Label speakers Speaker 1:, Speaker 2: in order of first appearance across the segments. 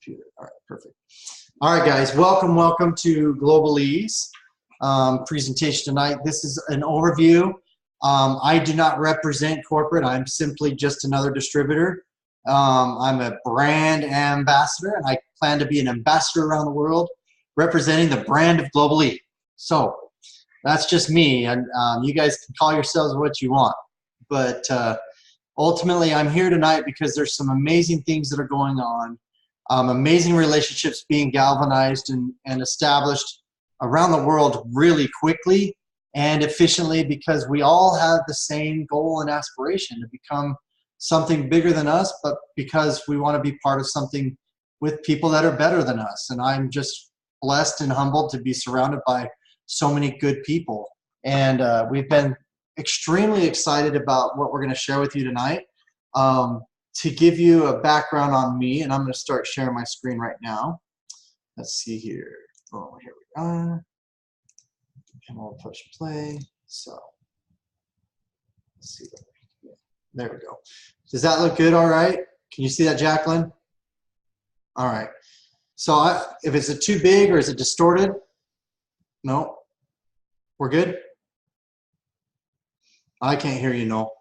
Speaker 1: computer. All right, perfect. All right, guys, welcome to Globallee's presentation tonight. This is an overview. I do not represent corporate. I'm simply just another distributor. I'm a brand ambassador, and I plan to be an ambassador around the world representing the brand of Globallee. So that's just me, and you guys can call yourselves what you want. But ultimately, I'm here tonight because there's some amazing things that are going on, amazing relationships being galvanized and established around the world really quickly and efficiently, because we all have the same goal and aspiration to become something bigger than us, but because we want to be part of something with people that are better than us. And I'm just blessed and humbled to be surrounded by so many good people. And we've been extremely excited about what we're going to share with you tonight. To give you a background on me, and I'm going to start sharing my screen right now. Let's see here. Oh, here we are. And we'll push play. So let's see. There we go. Does that look good? All right. Can you see that, Jacqueline? All right. So if it's too big or is it distorted? No. We're good? I can't hear you, Noel.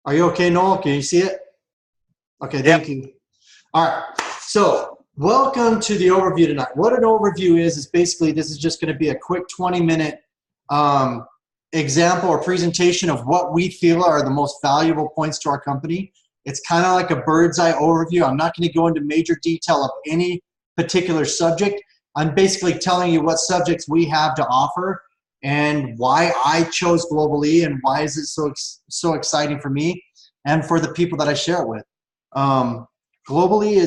Speaker 1: Are you okay, Noel? Can you see it? Okay, thank you. All right. So welcome to the overview tonight. What an overview is basically this is just going to be a quick 20-minute example or presentation of what we feel are the most valuable points to our company. It's kind of like a bird's eye overview. I'm not going to go into major detail of any particular subject. I'm basically telling you what subjects we have to offer and why I chose Globallee and why is it so exciting for me and for the people that I share it with. Globallee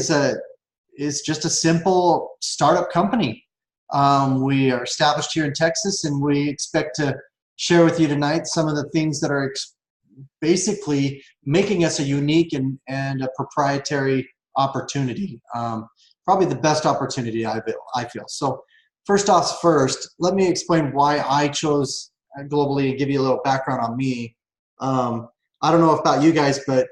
Speaker 1: is just a simple startup company. We are established here in Texas, and we expect to share with you tonight some of the things that are basically making us a unique and a proprietary opportunity. Probably the best opportunity I feel. So first, let me explain why I chose Globallee and give you a little background on me. I don't know about you guys, but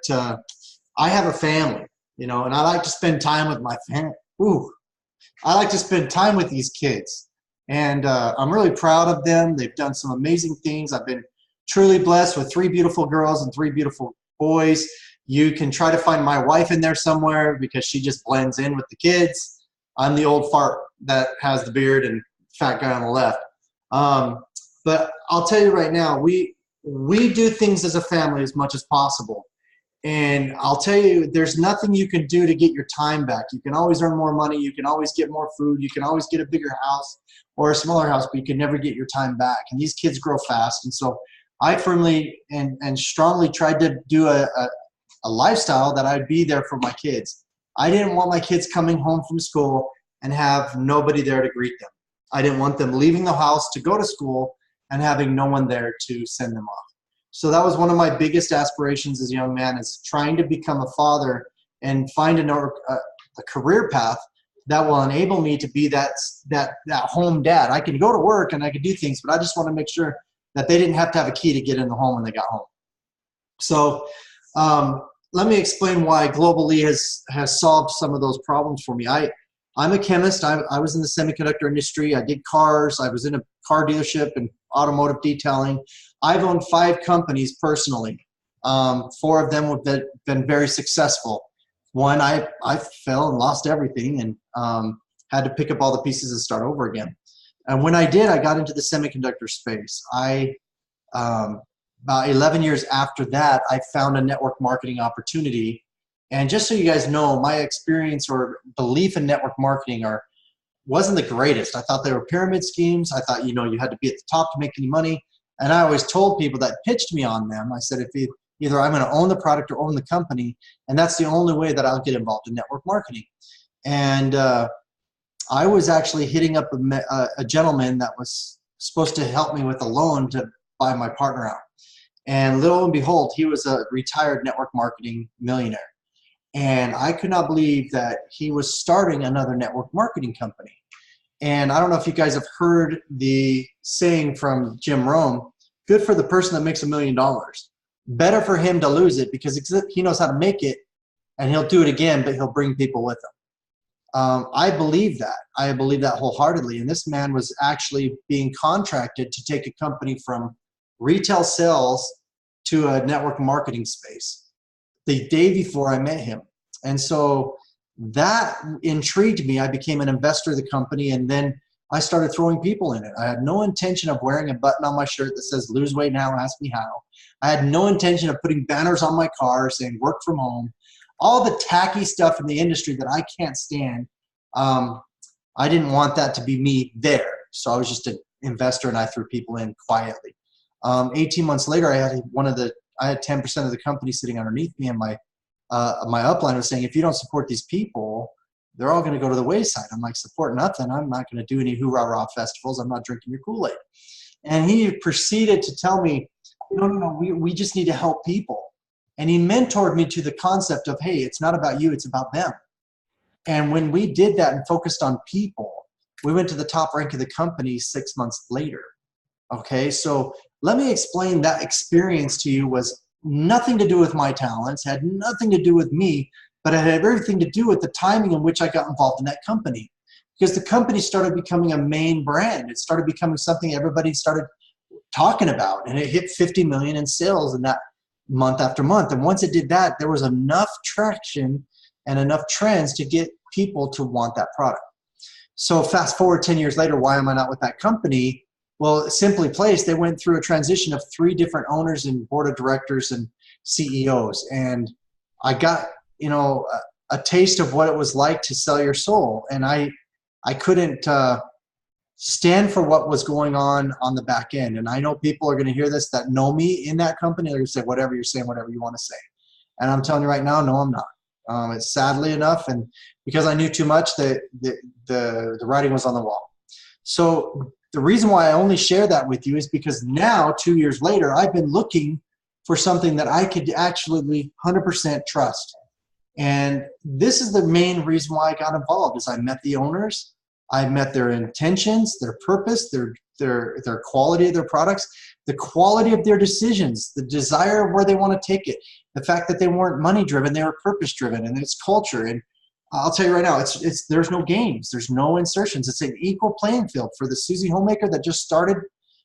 Speaker 1: I have a family, you know, and I like to spend time with my family. I like to spend time with these kids, and I'm really proud of them. They've done some amazing things. I've been truly blessed with 3 beautiful girls and 3 beautiful boys. You can try to find my wife in there somewhere because she just blends in with the kids. I'm the old fart that has the beard and fat guy on the left. But I'll tell you right now, we do things as a family as much as possible. And I'll tell you, there's nothing you can do to get your time back. You can always earn more money. You can always get more food. You can always get a bigger house or a smaller house, but you can never get your time back. And these kids grow fast. And so I firmly and strongly tried to do a lifestyle that I'd be there for my kids. I didn't want my kids coming home from school and have nobody there to greet them. I didn't want them leaving the house to go to school and having no one there to send them off. So that was one of my biggest aspirations as a young man, is trying to become a father and find a career path that will enable me to be that home dad. I can go to work and I can do things, but I just want to make sure that they didn't have to have a key to get in the home when they got home. So let me explain why Globallee has solved some of those problems for me. I'm a chemist. I was in the semiconductor industry. I did cars. I was in a car dealership and automotive detailing. I've owned 5 companies personally. 4 of them have been very successful. One, I fell and lost everything and had to pick up all the pieces and start over again. And when I did, I got into the semiconductor space. About 11 years after that, I found a network marketing opportunity. And just so you guys know, my experience or belief in network marketing wasn't the greatest. I thought they were pyramid schemes. I thought, you know, you had to be at the top to make any money. And I always told people that pitched me on them, I said, if either I'm going to own the product or own the company, and that's the only way that I'll get involved in network marketing. And I was actually hitting up a gentleman that was supposed to help me with a loan to buy my partner out. And lo and behold, he was a retired network marketing millionaire. And I could not believe that he was starting another network marketing company. And I don't know if you guys have heard the saying from Jim Rohn, good for the person that makes $1 million. Better for him to lose it because he knows how to make it, and he'll do it again, but he'll bring people with him. I believe that. I believe that wholeheartedly. And this man was actually being contracted to take a company from retail sales to a network marketing space the day before I met him. And so that intrigued me. I became an investor of the company, and then I started throwing people in it. I had no intention of wearing a button on my shirt that says lose weight now, ask me how. I had no intention of putting banners on my car saying work from home. All the tacky stuff in the industry that I can't stand. I didn't want that to be me there. So I was just an investor, and I threw people in quietly. 18 months later, I had 10% of the company sitting underneath me, and my upline was saying, if you don't support these people, they're all going to go to the wayside. I'm like, support nothing. I'm not going to do any hoorah-rah festivals. I'm not drinking your Kool-Aid. And he proceeded to tell me, no, we just need to help people. And he mentored me to the concept of, hey, it's not about you, it's about them. And when we did that and focused on people, we went to the top rank of the company 6 months later. Okay, so let me explain that experience to you. Was nothing to do with my talents, had nothing to do with me, but it had everything to do with the timing in which I got involved in that company. Because the company started becoming a main brand. It started becoming something everybody started talking about, and it hit 50 million in sales in that month after month. And once it did that, there was enough traction and enough trends to get people to want that product. So fast forward 10 years later, why am I not with that company? Well, simply placed, they went through a transition of 3 different owners and board of directors and CEOs. And I got, a taste of what it was like to sell your soul. And I couldn't stand for what was going on the back end. And I know people are going to hear this that know me in that company. They're going to say, whatever you're saying, whatever you want to say. And I'm telling you right now, no, I'm not. It's sadly enough. And because I knew too much, the writing was on the wall. So the reason why I only share that with you is because now, 2 years later, I've been looking for something that I could actually 100% trust. And this is the main reason why I got involved, is I met the owners. I met their intentions, their purpose, their quality of their products, the quality of their decisions, the desire of where they want to take it, the fact that they weren't money driven, they were purpose driven, and it's culture. And I'll tell you right now, there's no games, there's no insertions. It's an equal playing field for the Susie homemaker that just started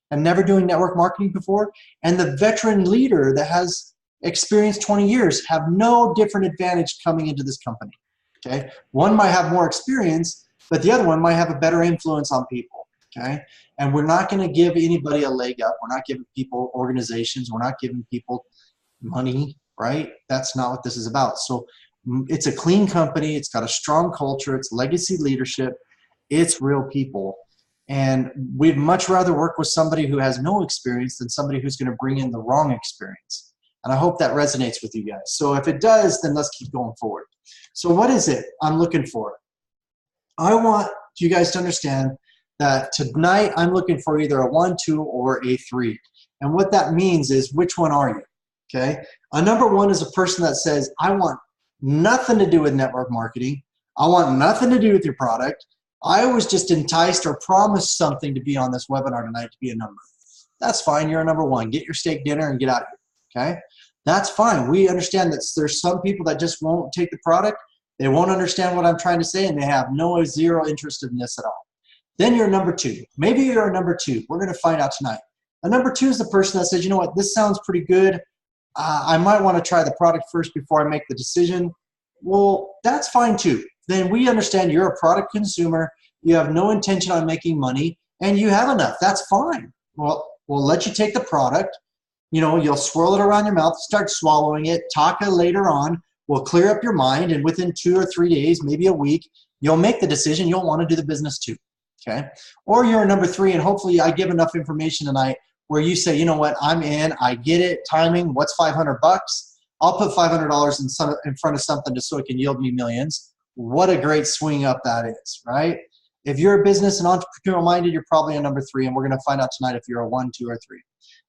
Speaker 1: and never doing network marketing before, and the veteran leader that has experienced 20 years have no different advantage coming into this company. Okay, one might have more experience, but the other one might have a better influence on people. Okay, and we're not going to give anybody a leg up. We're not giving people organizations. We're not giving people money. Right? That's not what this is about. So it's a clean company. It's got a strong culture. It's legacy leadership. It's real people. And we'd much rather work with somebody who has no experience than somebody who's going to bring in the wrong experience. And I hope that resonates with you guys. So if it does, then let's keep going forward. So what is it I'm looking for? I want you guys to understand that tonight I'm looking for either a 1, 2, or a 3. And what that means is, which one are you? Okay. A number 1 is a person that says, I want nothing to do with network marketing. I want nothing to do with your product. I was just enticed or promised something to be on this webinar tonight to be a number. That's fine. You're a number 1. Get your steak dinner and get out of here. Okay. That's fine. We understand that there's some people that just won't take the product. They won't understand what I'm trying to say, and they have zero interest in this at all. Then you're number 2. Maybe you're a number 2. We're going to find out tonight. A number 2 is the person that says, you know what, this sounds pretty good. I might want to try the product first before I make the decision. Well, that's fine too. Then we understand you're a product consumer. You have no intention on making money, and you have enough. That's fine. Well, we'll let you take the product. You'll swirl it around your mouth, start swallowing it, talk later on. We'll clear up your mind, and within 2 or 3 days, maybe a week, you'll make the decision. You'll want to do the business too. Okay? Or you're a number 3, and hopefully I give enough information tonight where you say, you know what, I'm in, I get it, timing, what's $500? I'll put $500 in front of something just so it can yield me millions. What a great swing up that is, right? If you're a business and entrepreneurial minded, you're probably a number 3, and we're going to find out tonight if you're a 1, 2, or 3.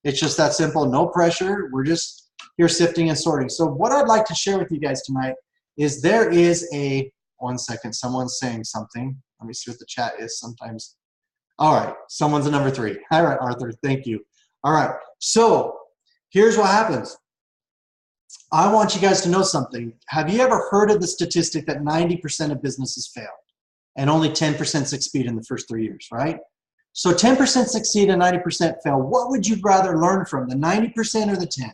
Speaker 1: It's just that simple, no pressure. We're just here sifting and sorting. So what I'd like to share with you guys tonight is there is a, 1 second, someone's saying something. Let me see what the chat is sometimes. All right, someone's a number 3. All right, Arthur, thank you. All right, so here's what happens. I want you guys to know something. Have you ever heard of the statistic that 90% of businesses fail? and only 10% succeed in the first 3 years, right? So 10% succeed and 90% fail. What would you rather learn from, the 90% or the 10?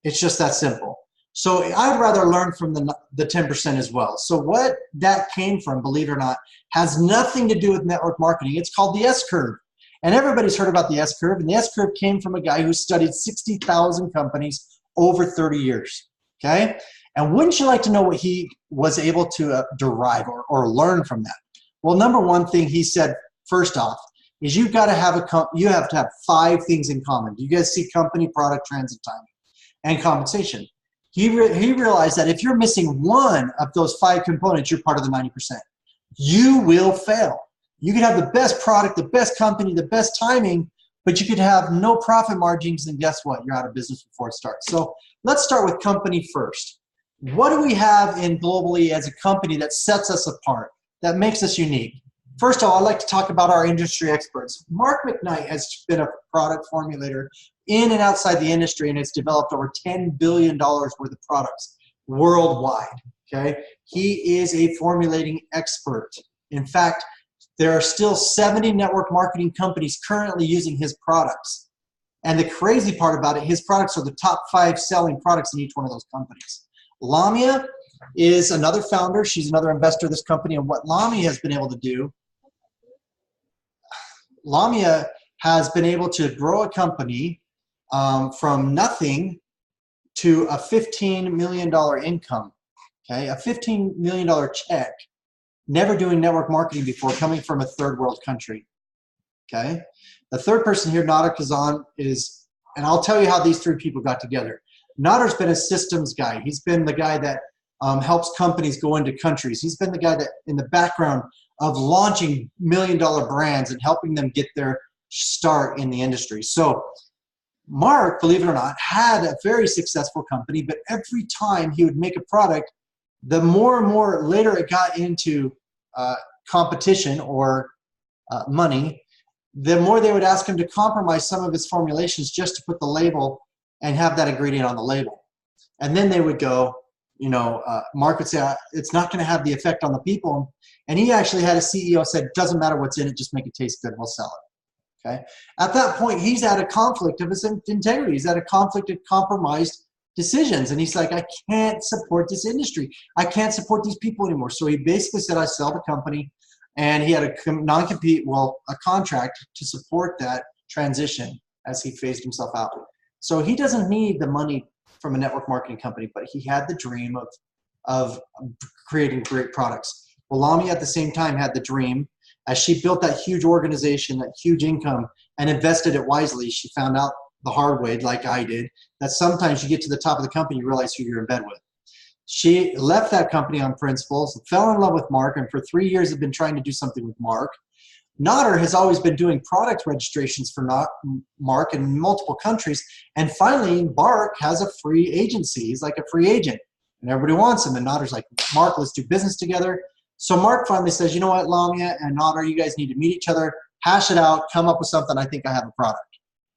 Speaker 1: It's just that simple. So I'd rather learn from the 10% as well. So what that came from, believe it or not, has nothing to do with network marketing. It's called the S-curve. And everybody's heard about the S-curve. And the S-curve came from a guy who studied 60,000 companies over 30 years, okay? And wouldn't you like to know what he was able to derive or learn from that? Well, number one thing he said, first off, is you have to have 5 things in common. You guys see company, product, transit timing, and compensation. He realized that if you're missing one of those 5 components, you're part of the 90%. You will fail. You could have the best product, the best company, the best timing, but you could have no profit margins, and guess what? You're out of business before it starts. So let's start with company first. What do we have in Globallee as a company that sets us apart, that makes us unique? First of all, I'd like to talk about our industry experts. Mark McKnight has been a product formulator in and outside the industry, and has developed over $10 billion worth of products worldwide, okay? He is a formulating expert. In fact, there are still 70 network marketing companies currently using his products. And the crazy part about it, his products are the top 5 selling products in each one of those companies. Lamia is another founder. She's another investor of this company. And what Lamia has been able to do, Lamia has been able to grow a company from nothing to a $15 million income, okay? A $15 million check, never doing network marketing before, coming from a third world country, okay? The third person here, Nauder Khazan, is, and I'll tell you how these 3 people got together. Nauder's been a systems guy. He's been the guy that helps companies go into countries. He's been the guy that in the background of launching million-dollar brands and helping them get their start in the industry. So Mark, believe it or not, had a very successful company, but every time he would make a product, the more and more later it got into competition or money, the more they would ask him to compromise some of his formulations just to put the label and have that ingredient on the label. And then they would go, you know, Mark would say, it's not going to have the effect on the people. And he actually had a CEO said, doesn't matter what's in it, just make it taste good, we'll sell it. Okay. At that point, he's at a conflict of his integrity. He's at a conflict of compromised decisions. And he's like, I can't support this industry. I can't support these people anymore. So he basically said, I sell the company. And he had a non-compete, well, a contract to support that transition as he phased himself out. So he doesn't need the money from a network marketing company, but he had the dream of creating great products. Well, Lamia at the same time had the dream. As she built that huge organization, that huge income, and invested it wisely, she found out the hard way, like I did, that sometimes you get to the top of the company, you realize who you're in bed with. She left that company on principles, fell in love with Mark, and for 3 years have been trying to do something with Mark. Nauder has always been doing product registrations for Mark in multiple countries, and finally Mark has a free agency. He's like a free agent, and everybody wants him, and Nauder's like, Mark, let's do business together. So Mark finally says, you know what, Lamia and Nauder, you guys need to meet each other, hash it out, come up with something. I think I have a product.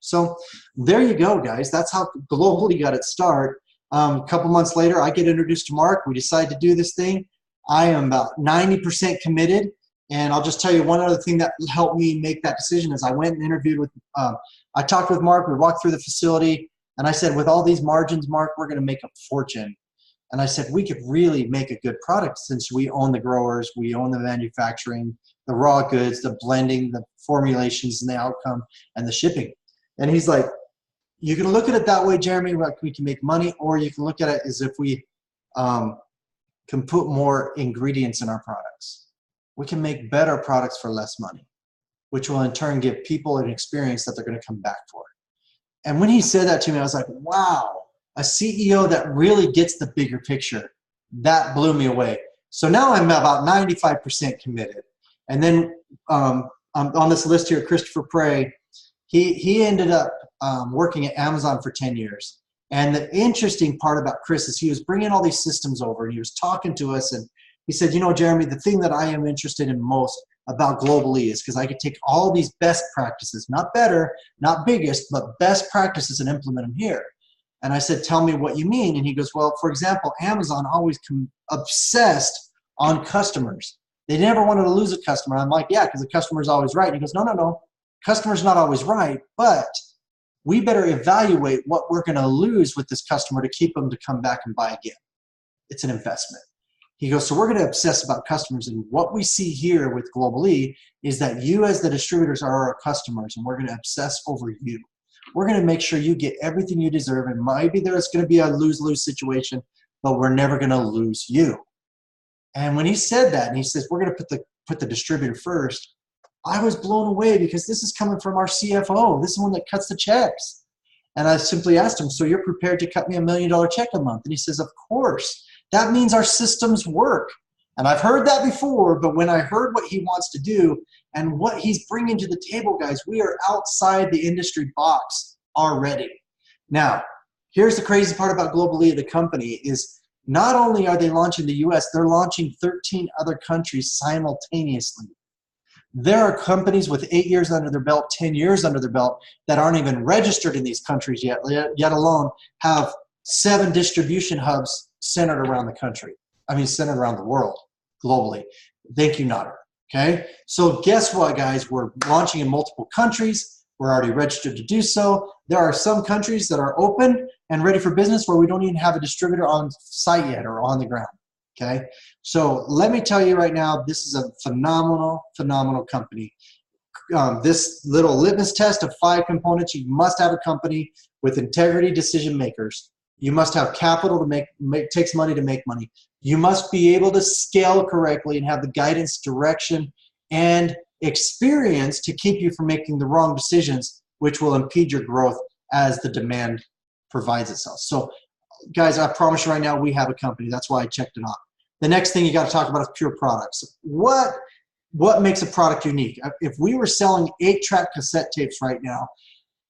Speaker 1: So there you go, guys. That's how Globallee got its start. A couple months later, I get introduced to Mark. We decide to do this thing. I am about 90% committed. And I'll just tell you one other thing that helped me make that decision is I went and interviewed with, I talked with Mark. We walked through the facility. And I said, with all these margins, Mark, we're going to make a fortune. And I said, we could really make a good product since we own the growers, we own the manufacturing, the raw goods, the blending, the formulations, and the outcome, and the shipping. And he's like, you can look at it that way, Jeremy, like we can make money, or you can look at it as if we can put more ingredients in our products. We can make better products for less money, which will in turn give people an experience that they're going to come back for. And when he said that to me, I was like, wow. A CEO that really gets the bigger picture. That blew me away. So now I'm about 95% committed. And then on this list here, Christopher Prey, he ended up working at Amazon for 10 years. And the interesting part about Chris is he was bringing all these systems over, and he was talking to us, and he said, you know, Jeremy, the thing that I am interested in most about Globallee is because I could take all these best practices, not better, not biggest, but best practices and implement them here. And I said, tell me what you mean. And he goes, well, for example, Amazon always obsessed on customers. They never wanted to lose a customer. I'm like, yeah, because the customer's always right. And he goes, no, no, no. Customer's not always right, but we better evaluate what we're going to lose with this customer to keep them to come back and buy again. It's an investment. He goes, so we're going to obsess about customers. And what we see here with Globallee is that you as the distributors are our customers, and we're going to obsess over you. We're going to make sure you get everything you deserve. And maybe there's going to be a lose-lose situation, but we're never going to lose you. And when he said that, and he says, we're going to put the distributor first, I was blown away because this is coming from our CFO. This is the one that cuts the checks. And I simply asked him, so you're prepared to cut me $1 million check a month? And he says, of course. That means our systems work. And I've heard that before, but when I heard what he wants to do and what he's bringing to the table, guys, we are outside the industry box already. Now, here's the crazy part about Globallee, the company, is not only are they launching the US, they're launching 13 other countries simultaneously. There are companies with 8 years under their belt, 10 years under their belt that aren't even registered in these countries yet alone have 7 distribution hubs centered around the country. I mean, centered around the world, globally. Thank you, Nauder. Okay? So guess what, guys? We're launching in multiple countries. We're already registered to do so. There are some countries that are open and ready for business where we don't even have a distributor on site yet or on the ground. Okay? So let me tell you right now, this is a phenomenal, phenomenal company. This little litmus test of 5 components: you must have a company with integrity decision makers. You must have capital to takes money to make money. You must be able to scale correctly and have the guidance, direction, and experience to keep you from making the wrong decisions, which will impede your growth as the demand provides itself. So, guys, I promise you right now, we have a company. That's why I checked it off. The next thing you got to talk about is pure products. What makes a product unique? If we were selling 8-track cassette tapes right now,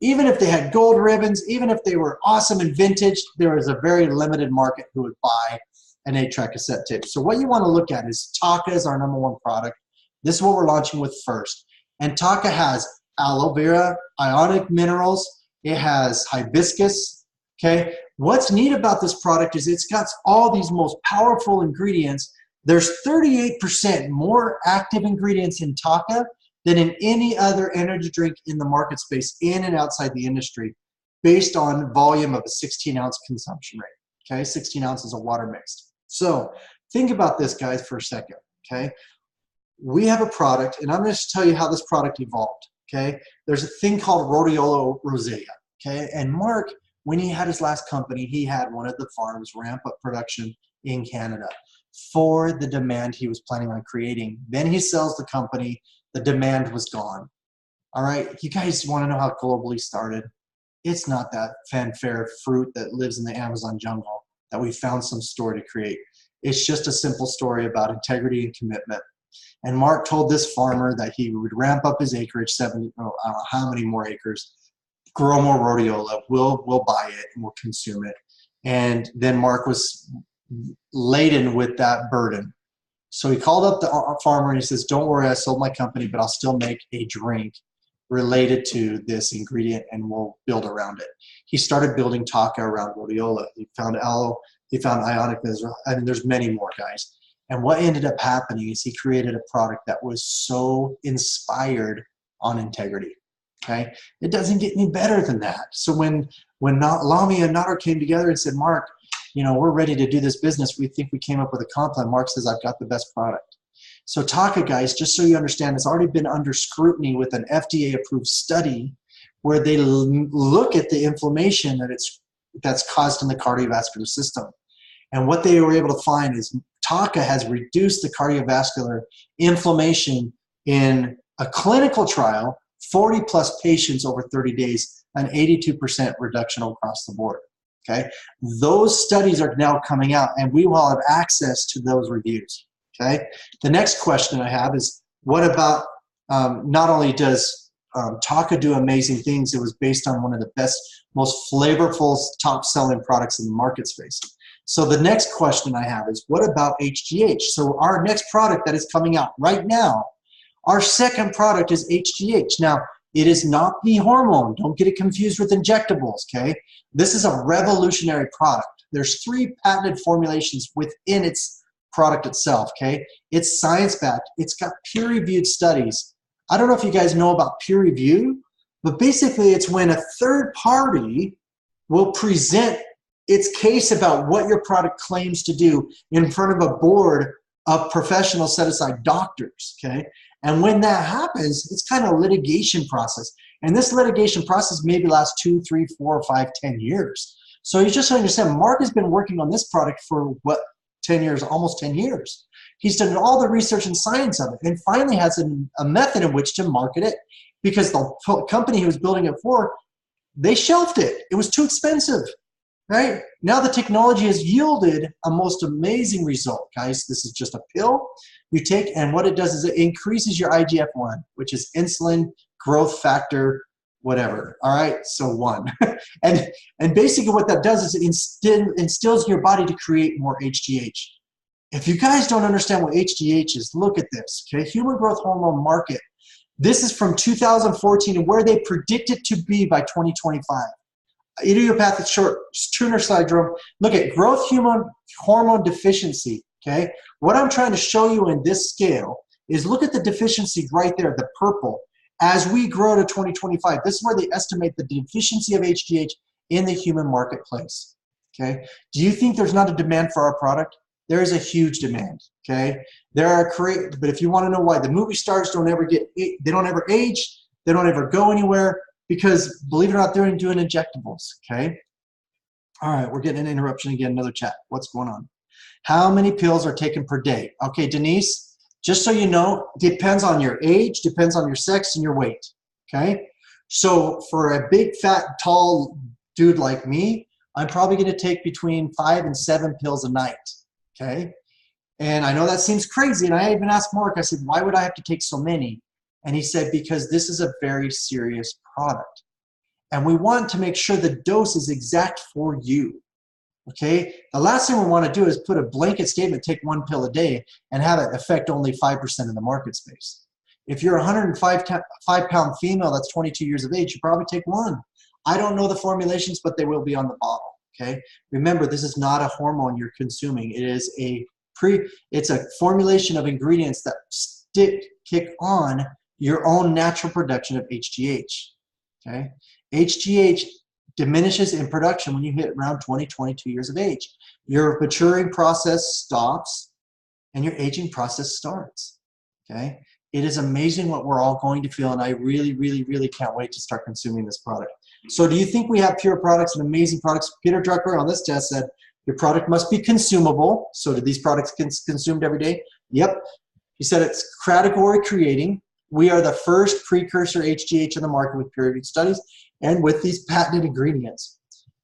Speaker 1: even if they had gold ribbons, even if they were awesome and vintage, there is a very limited market who would buy an 8-track cassette tape. So what you want to look at is Taka is our #1 product. This is what we're launching with first. And Taka has aloe vera, ionic minerals. It has hibiscus. Okay. What's neat about this product is it's got all these most powerful ingredients. There's 38% more active ingredients in Taka than in any other energy drink in the market space, in and outside the industry, based on volume of a 16-ounce consumption rate. Okay, 16 ounces of water mixed. So think about this, guys, for a second. Okay, we have a product, and I'm going to tell you how this product evolved. Okay, there's a thing called rhodiola rosea. Okay, and Mark, when he had his last company, he had one of the farms ramp up production in Canada for the demand he was planning on creating. Then he sells the company. The demand was gone. All right, you guys want to know how Globallee started? It's not that fanfare fruit that lives in the Amazon jungle that we found some store to create. It's just a simple story about integrity and commitment. And Mark told this farmer that he would ramp up his acreage, 70, I don't know how many more acres, grow more rhodiola, we'll buy it and we'll consume it. And then Mark was laden with that burden. So he called up the farmer and he says, don't worry, I sold my company, but I'll still make a drink related to this ingredient and we'll build around it. He started building Taka around rhodiola. He found aloe, he found ionic mineral, and there's many more, guys. And what ended up happening is he created a product that was so inspired on integrity. Okay, it doesn't get any better than that. So when Lamia and Nauder came together and said, Mark, you know, we're ready to do this business, we think we came up with a comp plan. Mark says, I've got the best product. So Taka, guys, just so you understand, it's already been under scrutiny with an FDA-approved study where they look at the inflammation that's caused in the cardiovascular system. And what they were able to find is Taka has reduced the cardiovascular inflammation in a clinical trial, 40+ patients over 30 days, an 82% reduction across the board. Okay, those studies are now coming out, and we will have access to those reviews. Okay, the next question I have is, what about not only does Taka do amazing things, it was based on one of the best, most flavorful, top-selling products in the market space. So the next question I have is, what about HGH? So our next product that is coming out right now, our second product is HGH. Now, it is not the hormone. Don't get it confused with injectables, okay? This is a revolutionary product. There's 3 patented formulations within its product itself, okay? It's science-backed. It's got peer-reviewed studies. I don't know if you guys know about peer review, but basically it's when a third party will present its case about what your product claims to do in front of a board of professional set-aside doctors, okay? And when that happens, it's kind of a litigation process. And this litigation process maybe lasts 2, 3, 4, 5, 10 years. So you just understand, Mark has been working on this product for what, 10 years, almost 10 years. He's done all the research and science of it and finally has a method in which to market it, because the company he was building it for, they shelved it. It was too expensive, right? Now the technology has yielded a most amazing result, guys. This is just a pill you take, and what it does is it increases your IGF-1, which is insulin growth factor, whatever. All right, so 1. and basically what that does is it instills in your body to create more HGH. If you guys don't understand what HGH is, look at this, okay? Human growth hormone market. This is from 2014 and where they predict it to be by 2025. Idiopathic short Turner syndrome. Look at growth hormone deficiency, okay? What I'm trying to show you in this scale is look at the deficiency right there, the purple. As we grow to 2025, this is where they estimate the deficiency of HGH in the human marketplace, okay? Do you think there's not a demand for our product? There is a huge demand, okay? But if you want to know why, the movie stars don't ever age, they don't ever go anywhere, because believe it or not, they're doing injectables, okay? All right, we're getting an interruption again, another chat. What's going on? How many pills are taken per day? Okay, Denise, just so you know, depends on your age, depends on your sex and your weight, okay? So for a big, fat, tall dude like me, I'm probably gonna take between 5 and 7 pills a night, okay? And I know that seems crazy, and I even asked Mark, I said, why would I have to take so many? And he said, because this is a very serious product. And we want to make sure the dose is exact for you, okay? The last thing we want to do is put a blanket statement, take 1 pill a day, and have it affect only 5% of the market space. If you're a 105-pound female that's 22 years of age, you probably take 1. I don't know the formulations, but they will be on the bottle, okay? Remember, this is not a hormone you're consuming. It is it's a formulation of ingredients that kick on your own natural production of HGH, okay? HGH diminishes in production when you hit around 20, 22 years of age. Your maturing process stops and your aging process starts, okay? It is amazing what we're all going to feel, and I really, really, really can't wait to start consuming this product. So do you think we have pure products and amazing products? Peter Drucker on this test said, your product must be consumable. So do these products get consumed every day? Yep. He said it's category creating. We are the first precursor HGH in the market with peer-reviewed studies and with these patented ingredients.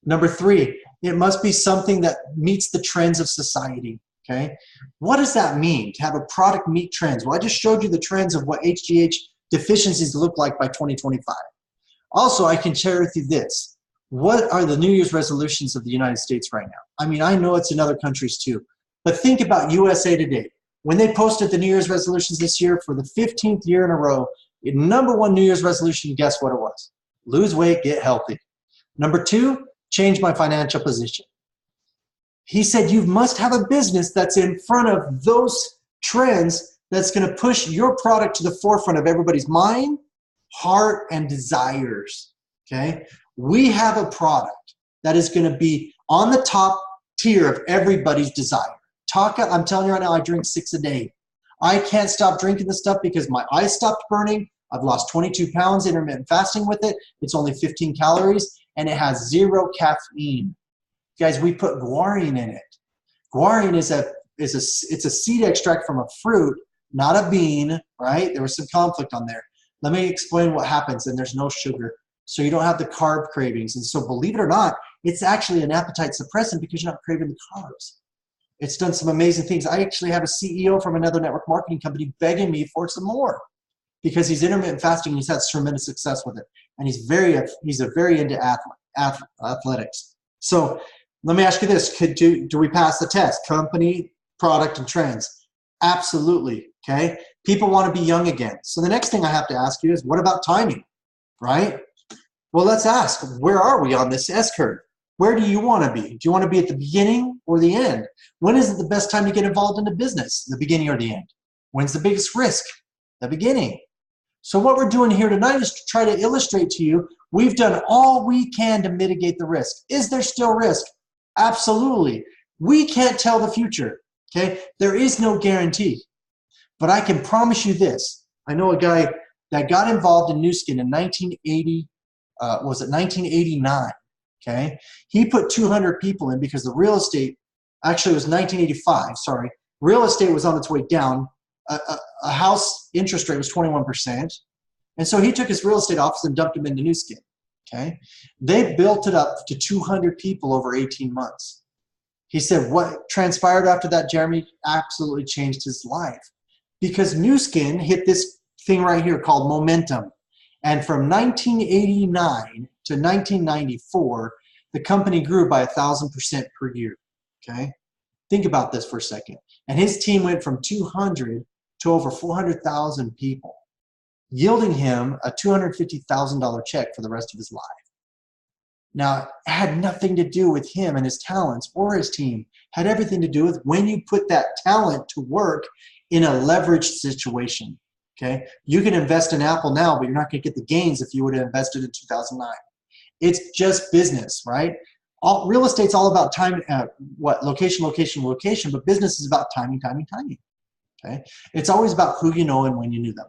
Speaker 1: Number 3, it must be something that meets the trends of society, okay? What does that mean, to have a product meet trends? Well, I just showed you the trends of what HGH deficiencies look like by 2025. Also, I can share with you this. What are the New Year's resolutions of the United States right now? I mean, I know it's in other countries too, but think about USA Today. When they posted the New Year's resolutions this year for the 15th year in a row, the #1 New Year's resolution, guess what it was? Lose weight, get healthy. Number 2, change my financial position. He said you must have a business that's in front of those trends that's going to push your product to the forefront of everybody's mind, heart, and desires, okay? We have a product that is going to be on the top tier of everybody's desire. I'm telling you right now, I drink 6 a day. I can't stop drinking this stuff because my eyes stopped burning. I've lost 22 pounds intermittent fasting with it. It's only 15 calories, and it has 0 caffeine. Guys, we put guarine in it. Guarine is a seed extract from a fruit, not a bean, right? There was some conflict on there. Let me explain what happens, and there's no sugar. So you don't have the carb cravings. And so believe it or not, it's actually an appetite suppressant because you're not craving the carbs. It's done some amazing things. I actually have a CEO from another network marketing company begging me for some more because he's intermittent fasting and he's had tremendous success with it. And he's very into athletics. So let me ask you this. Do we pass the test? Company, product, and trends. Absolutely, okay? People want to be young again. So the next thing I have to ask you is, what about timing, right? Well, let's ask, where are we on this S-curve? Where do you want to be? Do you want to be at the beginning or the end? When is it the best time to get involved in the business? The beginning or the end? When's the biggest risk? The beginning. So what we're doing here tonight is to try to illustrate to you, we've done all we can to mitigate the risk. Is there still risk? Absolutely. We can't tell the future, okay? There is no guarantee. But I can promise you this. I know a guy that got involved in Nu Skin in 1989, okay? He put 200 people in because the real estate, actually it was 1985, sorry. Real estate was on its way down. A house interest rate was 21%. And so he took his real estate office and dumped them into Nu Skin, okay? They built it up to 200 people over 18 months. He said what transpired after that, Jeremy, absolutely changed his life. Because Nu Skin hit this thing right here called momentum. And from 1989 to 1994, the company grew by 1,000% per year, okay? Think about this for a second. And his team went from 200 to over 400,000 people, yielding him a $250,000 check for the rest of his life. Now, it had nothing to do with him and his talents or his team. It had everything to do with when you put that talent to work in a leveraged situation, okay? You can invest in Apple now, but you're not going to get the gains if you would have invested in 2009. It's just business, right? Real estate's all about time, location, location, location, but business is about timing, timing, timing, okay? It's always about who you know and when you knew them.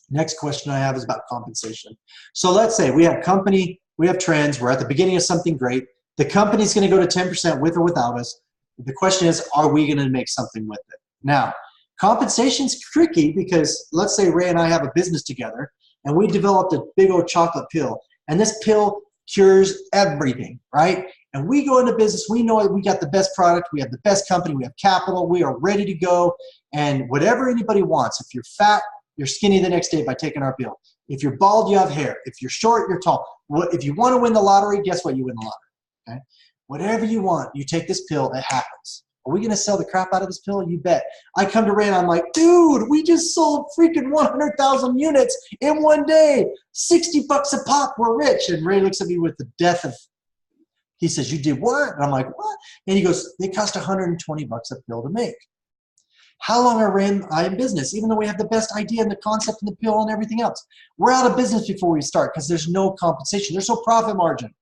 Speaker 1: Next question I have is about compensation. So let's say we have company, we have trends, we're at the beginning of something great. The company's going to go to 10% with or without us. The question is, are we going to make something with it? Now, compensation's tricky because let's say Ray and I have a business together and we developed a big old chocolate pill, and this pill cures everything, right? And we go into business, we know we got the best product, we have the best company, we have capital, we are ready to go, and whatever anybody wants. If you're fat, you're skinny the next day by taking our pill. If you're bald, you have hair. If you're short, you're tall. If you want to win the lottery, guess what? You win the lottery, okay? Whatever you want, you take this pill, it happens. Are we going to sell the crap out of this pill? You bet. I come to Ray and I'm like, dude, we just sold freaking 100,000 units in one day. 60 bucks a pop, we're rich. And Ray looks at me with the death of, he says, you did what? And I'm like, what? And he goes, they cost 120 bucks a pill to make. How long are Ray and I in business? Even though we have the best idea and the concept and the pill and everything else. We're out of business before we start because there's no compensation. There's no profit margin.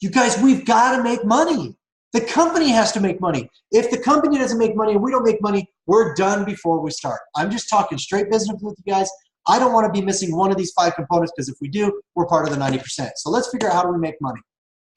Speaker 1: You guys, we've got to make money. The company has to make money. If the company doesn't make money and we don't make money, we're done before we start. I'm just talking straight business with you guys. I don't want to be missing one of these 5 components because if we do, we're part of the 90%. So let's figure out how do we make money,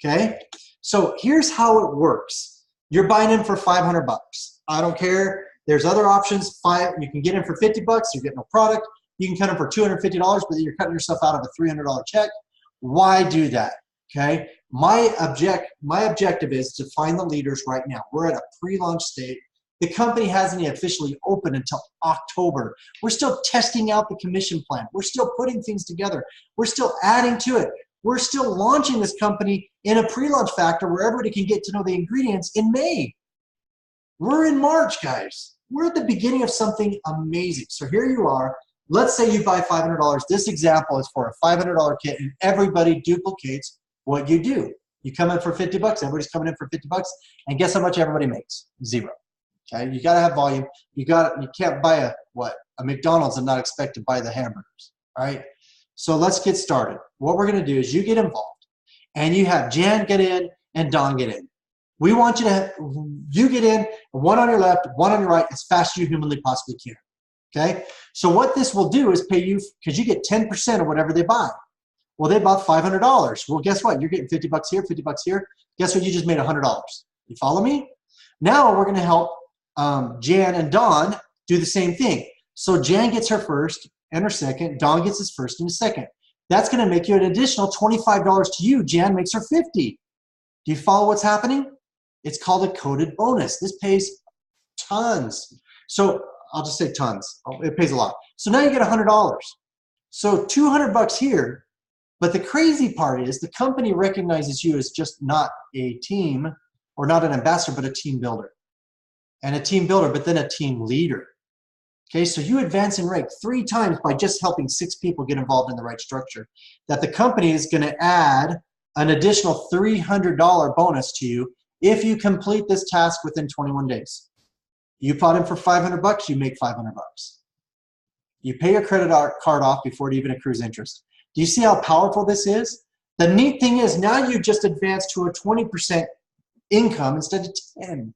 Speaker 1: okay? So here's how it works. You're buying in for 500 bucks. I don't care. There's other options. You can get in for 50 bucks. You get no product. You can cut in for $250, but you're cutting yourself out of a $300 check. Why do that? Okay. My objective is to find the leaders right now. We're at a pre-launch state. The company hasn't yet officially opened until October. We're still testing out the commission plan. We're still putting things together. We're still adding to it. We're still launching this company in a pre-launch factor where everybody can get to know the ingredients in May. We're in March, guys. We're at the beginning of something amazing. So here you are. Let's say you buy $500. This example is for a $500 kit, and everybody duplicates what you do. You come in for 50 bucks, everybody's coming in for 50 bucks, and guess how much everybody makes? Zero. Okay, you gotta have volume. You can't buy a McDonald's and not expect to buy the hamburgers, all right? So let's get started. What we're gonna do is you get involved, and you have Jan get in and Don get in. We want you get in, one on your left, one on your right, as fast as you humanly possibly can, okay? So what this will do is pay you, because you get 10% of whatever they buy. Well, they bought $500. Well, guess what? You're getting 50 bucks here, 50 bucks here. Guess what? You just made $100. You follow me? Now we're going to help Jan and Dawn do the same thing. So Jan gets her first and her second. Dawn gets his first and his second. That's going to make you an additional $25 to you. Jan makes her 50. Do you follow what's happening? It's called a coded bonus. This pays tons. So I'll just say tons. It pays a lot. So now you get $100. So 200 bucks here. But the crazy part is the company recognizes you as just not a team or not an ambassador, but a team builder. And a team builder, but then a team leader. Okay, so you advance in rank 3 times by just helping 6 people get involved in the right structure. That the company is going to add an additional $300 bonus to you if you complete this task within 21 days. You bought in for 500 bucks, you make 500 bucks. You pay your credit card off before it even accrues interest. Do you see how powerful this is? The neat thing is now you just advanced to a 20% income instead of 10.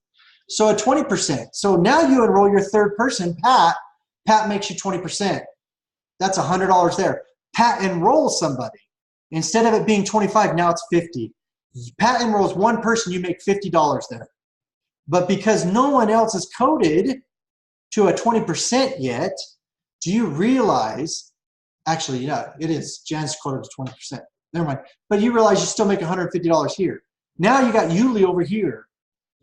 Speaker 1: So a 20%. So now you enroll your third person, Pat. Pat makes you 20%. That's $100 there. Pat enrolls somebody. Instead of it being 25, now it's 50. Pat enrolls one person, you make $50 there. But because no one else is coded to a 20% yet, do you realize, actually, yeah, it is. Jan's coded to 20%. Never mind. But you realize you still make $150 here. Now you got Yuli over here.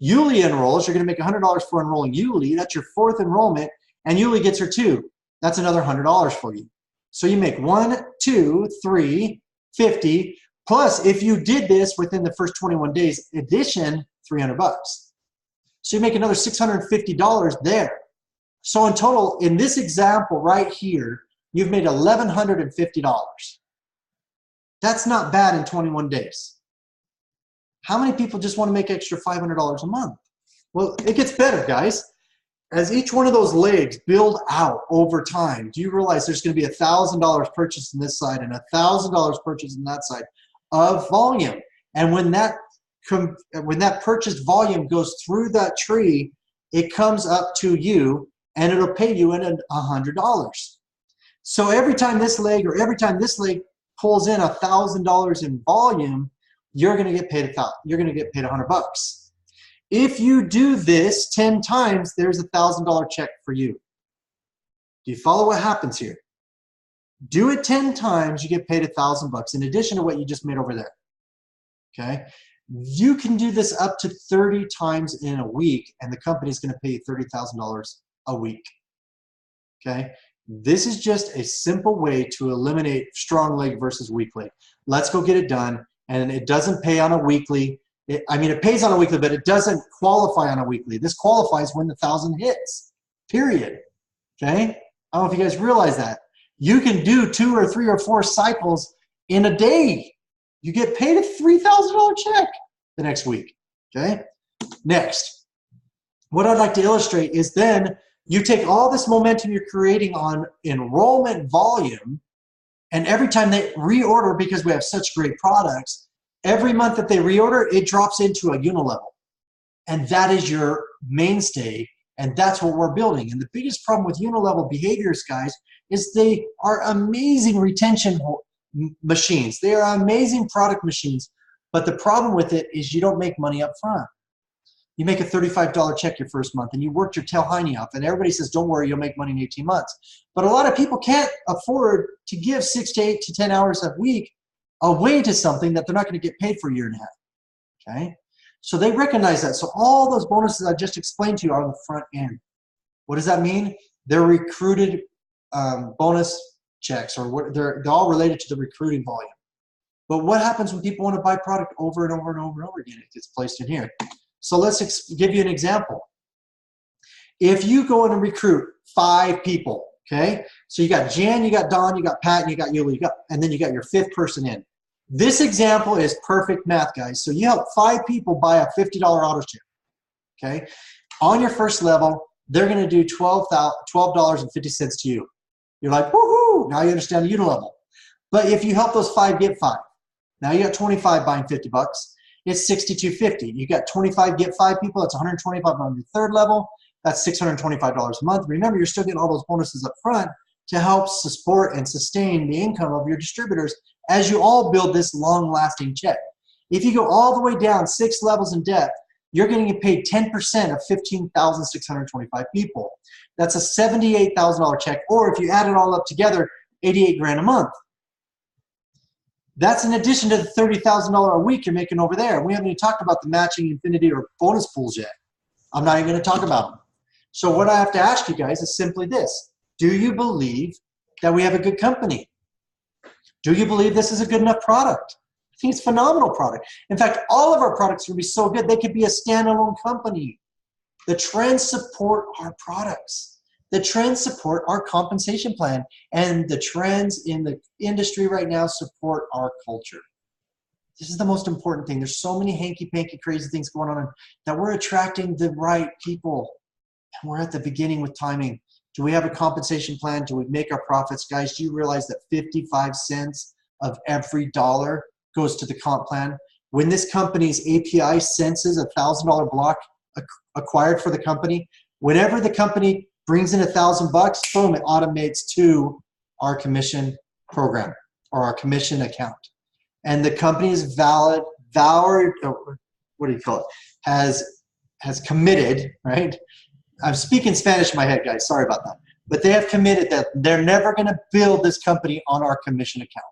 Speaker 1: Yuli enrolls. You're going to make $100 for enrolling Yuli. That's your fourth enrollment. And Yuli gets her 2. That's another $100 for you. So you make 1, 2, 3, 50. Plus, if you did this within the first 21 days, addition, 300 bucks. So you make another $650 there. So in total, in this example right here, you've made $1,150. That's not bad in 21 days. How many people just want to make extra $500 a month? Well, it gets better, guys. As each one of those legs build out over time, do you realize there's going to be $1,000 purchased on this side and $1,000 purchased on that side of volume? And when that purchased volume goes through that tree, it comes up to you and it'll pay you in $100. So every time this leg or every time this leg pulls in $1,000 in volume, you're going to get paid $100. If you do this 10 times, there's a $1,000 check for you. Do you follow what happens here? Do it 10 times, you get paid $1,000 in addition to what you just made over there. Okay? You can do this up to 30 times in a week, and the company's going to pay you $30,000 a week. Okay? This is just a simple way to eliminate strong leg versus weak leg. Let's go get it done. And it doesn't pay on a weekly. It pays on a weekly, but it doesn't qualify on a weekly. This qualifies when the 1,000 hits, period. Okay? I don't know if you guys realize that. You can do 2 or 3 or 4 cycles in a day. You get paid a $3,000 check the next week. Okay? Next, what I'd like to illustrate is then you take all this momentum you're creating on enrollment volume, and every time they reorder, because we have such great products, every month that they reorder, it drops into a unilevel. And that is your mainstay, and that's what we're building. And the biggest problem with unilevel behaviors, guys, is they are amazing retention machines. They are amazing product machines, but the problem with it is you don't make money up front. You make a $35 check your first month, and you worked your tail hiney off, and everybody says, don't worry, you'll make money in 18 months. But a lot of people can't afford to give 6 to 8 to 10 hours a week away to something that they're not going to get paid for a year and a half. Okay? So they recognize that. So all those bonuses I just explained to you are on the front end. What does that mean? They're recruited bonus checks, or they're all related to the recruiting volume. But what happens when people want to buy product over and over and over and over again? It gets placed in here. So let's give you an example. If you go in and recruit 5 people, okay? So you got Jan, you got Don, you got Pat, and you got Yuli, and then you got your 5th person in. This example is perfect math, guys. So you help 5 people buy a $50 auto ship, okay? On your first level, they're going to do $12.50 to you. You're like, woohoo! Now you understand the level. But if you help those 5 get 5, now you got 25 buying $50. It's $62.50. You got 25 get 5 people. That's $125 on your 3rd level. That's $625 a month. Remember, you're still getting all those bonuses up front to help support and sustain the income of your distributors as you all build this long-lasting check. If you go all the way down 6 levels in depth, you're going to get paid 10% of 15,625 people. That's a $78,000 check, or if you add it all up together, 88 grand a month. That's in addition to the $30,000 a week you're making over there. We haven't even talked about the matching infinity or bonus pools yet. I'm not even going to talk about them. So what I have to ask you guys is simply this. Do you believe that we have a good company? Do you believe this is a good enough product? I think it's a phenomenal product. In fact, all of our products are going to be so good, they could be a standalone company. The trends support our products. The trends support our compensation plan, and the trends in the industry right now support our culture. this is the most important thing. There's so many hanky-panky crazy things going on that we're attracting the right people. And we're at the beginning with timing. Do we have a compensation plan? Do we make our profits? Guys, do you realize that 55 cents of every dollar goes to the comp plan? When this company's API senses a $1,000 block acquired for the company, whenever the company brings in $1,000, boom, it automates to our commission program or our commission account. And the company is what do you call it? Has committed, right? I'm speaking Spanish in my head, guys. Sorry about that. But they have committed that they're never going to build this company on our commission account.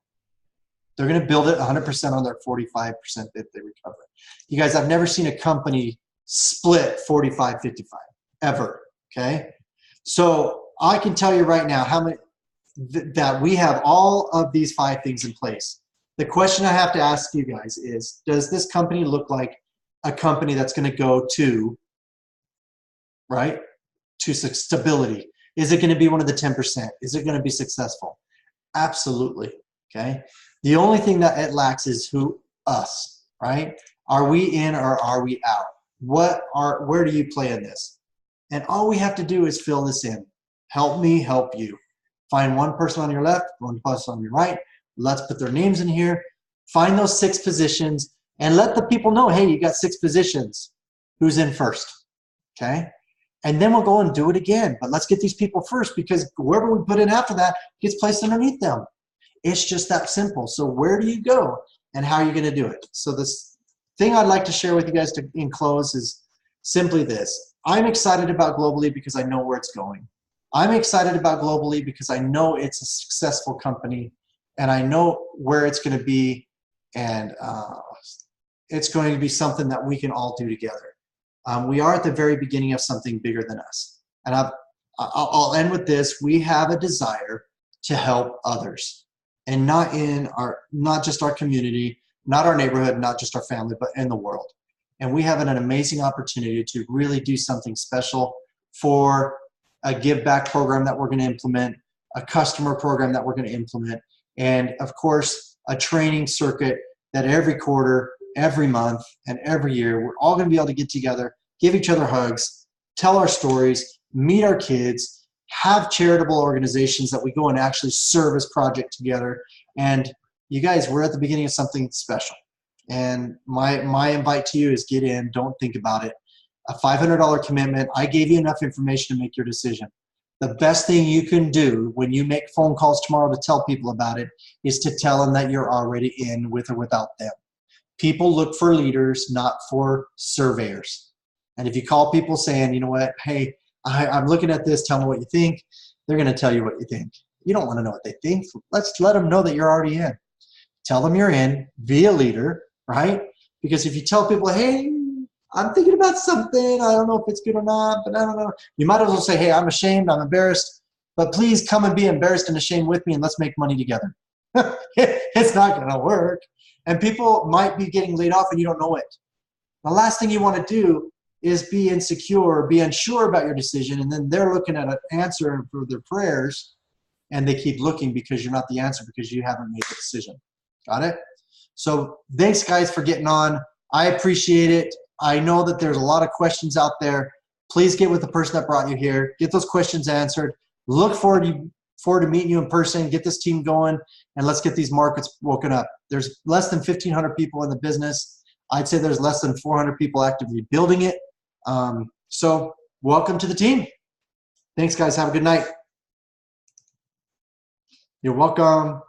Speaker 1: They're going to build it 100% on their 45% that they recover. You guys, I've never seen a company split 45-55 ever. Okay, so I can tell you right now how many that we have all of these 5 things in place. The question I have to ask you guys is: does this company look like a company that's going to go to stability? Is it going to be one of the 10%? Is it going to be successful? Absolutely. Okay. The only thing that it lacks is us, right? Are we in or are we out? Where do you play in this? And all we have to do is fill this in. Help me help you. Find one person on your left, one person on your right. Let's put their names in here. Find those 6 positions and let the people know, hey, you got 6 positions. Who's in first? Okay. And then we'll go and do it again. But let's get these people first, because whoever we put in after that gets placed underneath them. It's just that simple. So where do you go and how are you going to do it? So this thing I'd like to share with you guys in close is simply this. I'm excited about Globallee because I know where it's going. I'm excited about Globallee because I know it's a successful company and I know where it's going to be, and it's going to be something that we can all do together. We are at the very beginning of something bigger than us. And I'll end with this. We have a desire to help others, and not just our community, not our neighborhood, not just our family, but in the world. And we have an amazing opportunity to really do something special for a give back program that we're going to implement, a customer program that we're going to implement, and of course, a training circuit that every quarter, every month, and every year, we're all going to be able to get together, give each other hugs, tell our stories, meet our kids, have charitable organizations that we go and actually service project together. And you guys, we're at the beginning of something special. And my invite to you is get in, don't think about it. A $500 commitment. I gave you enough information to make your decision. The best thing you can do when you make phone calls tomorrow to tell people about it is to tell them that you're already in, with or without them. People look for leaders, not for surveyors. And if you call people saying, you know what, hey, I'm looking at this, tell me what you think, they're going to tell you what you think. You don't want to know what they think. Let's let them know that you're already in. Tell them you're in, be a leader, right? Because if you tell people, hey, I'm thinking about something, I don't know if it's good or not, but I don't know. You might as well say, hey, I'm ashamed, I'm embarrassed, but please come and be embarrassed and ashamed with me and let's make money together. It's not going to work. And people might be getting laid off and you don't know it. The last thing you want to do is be insecure, be unsure about your decision, and then they're looking at an answer for their prayers and they keep looking because you're not the answer because you haven't made the decision. Got it? So thanks, guys, for getting on. I appreciate it. I know that there's a lot of questions out there. Please get with the person that brought you here. Get those questions answered. Look forward to meeting you in person. Get this team going, and let's get these markets woken up. There's less than 1,500 people in the business. I'd say there's less than 400 people actively building it. So welcome to the team. Thanks, guys. Have a good night. You're welcome.